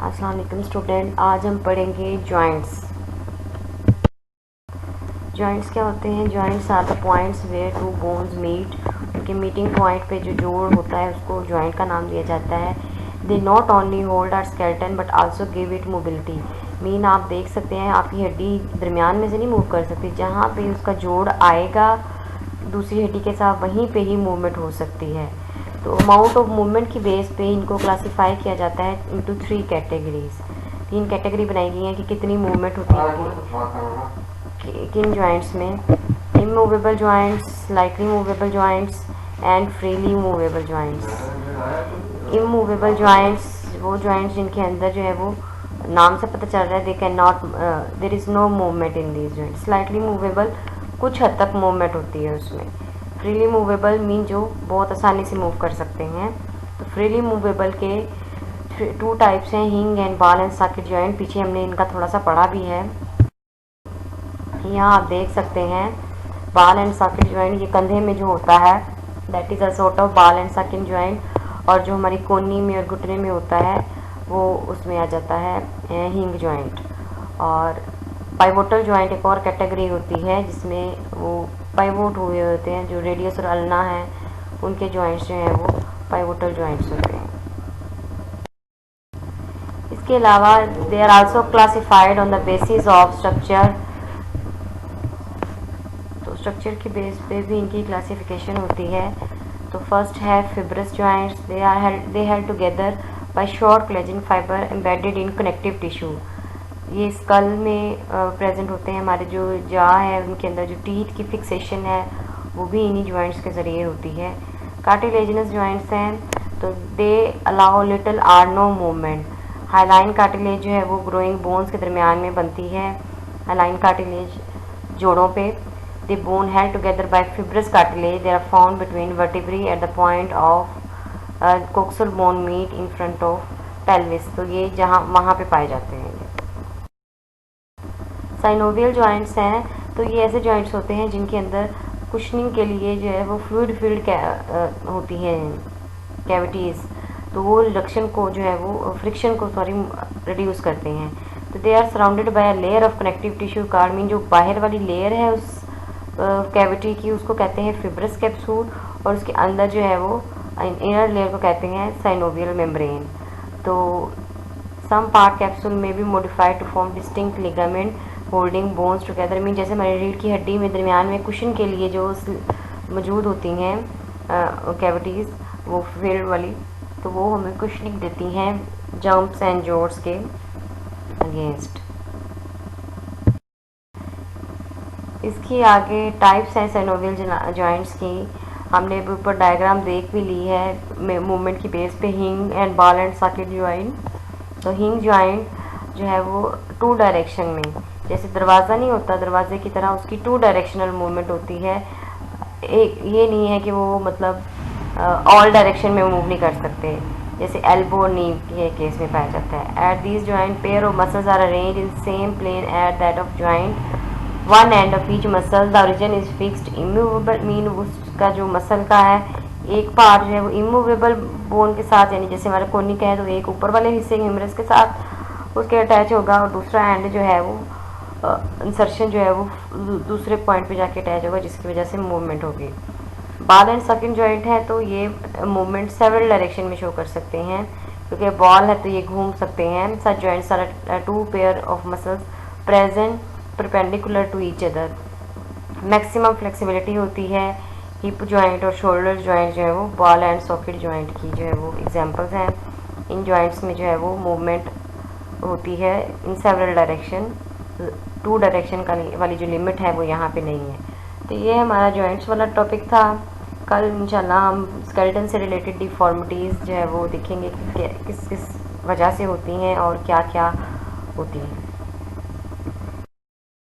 अस्सलाम वालेकुम स्टूडेंट, आज हम पढ़ेंगे जॉइंट्स। जॉइंट्स क्या होते हैं? Joints are the points where two bones meet. उनके मीटिंग पॉइंट पे जो जोड़ होता है उसको जॉइंट का नाम दिया जाता है। They not only hold our skeleton but also give it mobility. Mean आप देख सकते हैं आपकी हड्डी दरमियान में से नहीं मूव कर सकती, जहाँ पे उसका जोड़ आएगा दूसरी हड्डी के साथ वहीं पे ही मूवमेंट हो सकती है। तो अमाउंट ऑफ मूवमेंट की बेस पे इनको क्लासीफाई किया जाता है इनटू 3 कैटेगरीज। 3 कैटेगरी बनाई गई हैं कि कितनी मूवमेंट होती है किन जॉइंट्स में। Immovable joints, slightly movable joints and freely movable joints. Immovable joints वो जॉइंट्स जिनके अंदर जो है वो नाम से पता चल रहा है they can not, there is no movement in these joints. Slightly movable कुछ हद तक मूवमेंट होती है उसमें। फ्रीली मूवेबल मीन जो बहुत आसानी से मूव कर सकते हैं। तो फ्रीली मूवेबल के 2 टाइप्स हैं, हिंग and ball and socket joint. पीछे हमने इनका थोड़ा सा पढ़ा भी है। यहाँ आप देख सकते हैं बॉल एंड सॉकेट जॉइंट, ये कंधे में जो होता है that is a sort of ball and socket joint, और जो हमारी कोहनी में और घुटने में होता है वो उसमें आ जाता है हिंग जॉइंट। और पाइवोटल जॉइंट एक और कैटेगरी होती है जिसमें वो पाइवोट हुए होते हैं, जो रेडियस और अल्ना है उनके जॉइंट्स जो हैं वो पाइवोटल जॉइंट्स होते हैं। इसके अलावा they are also classified on the basis of structure. तो स्ट्रक्चर की बेस पे भी इनकी क्लासिफिकेशन होती है। तो फर्स्ट है fibrous joints. They held together by short collagen fibre embedded in connective tissue. ये स्कल में प्रेजेंट होते हैं। हमारे जो जा है उनके अंदर जो टीथ की फिक्सेशन है वो भी इन्हीं जॉइंट्स के ज़रिए होती है। कार्टिलेजिनस जॉइंट्स हैं तो they allow little or no movement. Hyaline cartilage जो है वो ग्रोइंग बोन्स के दरमियान में बनती है। हाइलाइन कार्टिलेज जोड़ों पे। The bone held together by fibrous cartilage. They are found between vertebrae at the point of coxal bone meet in front of pelvis. तो ये जहाँ वहाँ पे पाए जाते हैं। साइनोवियल जॉइंट्स हैं तो ये ऐसे जॉइंट्स होते हैं जिनके अंदर कुशनिंग के लिए जो है वो फ्लूइड फील्ड होती हैं कैविटीज़, तो वो रिडक्शन को जो है वो फ्रिक्शन को रिड्यूस करते हैं। तो they are surrounded by a layer of connective tissue cord. Mean जो बाहर वाली लेयर है उस कैविटी की उसको कहते हैं फिब्रस कैप्सूल, और उसके अंदर जो है वो इनर लेयर को कहते हैं साइनोवियल मेम्ब्रेन। तो सम पार्ट कैप्सूल में भी modified to form distinct ligament holding bones together. Mean जैसे हमारी रीढ़ की हड्डी में दरमियान में कुशन के लिए जो मौजूद होती हैं कैविटीज़ वो फील्ड वाली, तो वो हमें कुशनिंग देती हैं जंप्स एंड जोर्स के अगेंस्ट। इसकी आगे टाइप्स हैं साइनोवियल जॉइंट्स की। हमने ऊपर डायग्राम देख भी ली है मूवमेंट की बेस पे, हिंग and ball and socket joint. तो हिंग जॉइंट जो है वो 2 डायरेक्शन में, जैसे दरवाज़ा नहीं होता दरवाजे की तरह, उसकी 2 डायरेक्शनल मूवमेंट होती है। एक ये नहीं है कि वो मतलब ऑल डायरेक्शन में मूव नहीं कर सकते, जैसे एल्बो और नी के केस में पाया जाता है। At these joint pair of muscles are arrange in same plane at that of joint one end of each muscle the origin is fixed. Immovable mean उसका जो मसल का है एक पार्ट जो है वो इमूवेबल बोन के साथ, यानी जैसे हमारे कोहनी का है तो एक ऊपर वाले हिस्से ह्यूमरस के साथ उसके अटैच होगा, और दूसरा एंड जो है वो इंसर्शन जो है वो दूसरे पॉइंट पे जाके अटैच होगा, जिसकी वजह से मूवमेंट होगी। बॉल एंड सॉकेट जॉइंट है तो ये मूवमेंट सेवरल डायरेक्शन में शो कर सकते हैं, क्योंकि बॉल है तो ये घूम सकते हैं। Such joints are 2 pair of muscles present perpendicular to each other. Maximum flexibility होती है। हिप जॉइंट और शोल्डर जॉइंट जो है वो बॉल एंड सॉकेट जॉइंट की जो है वो एग्जांपल्स हैं। इन जॉइंट्स में जो है वो मूवमेंट होती है इन सेवरल डायरेक्शन। 2 डायरेक्शन का वाली जो लिमिट है वो यहाँ पे नहीं है। तो ये हमारा जॉइंट्स वाला टॉपिक था। कल इंशाल्लाह हम स्केलेटन से रिलेटेड डिफॉर्मिटीज़ जो है वो देखेंगे कि किस किस वजह से होती हैं और क्या क्या होती हैं।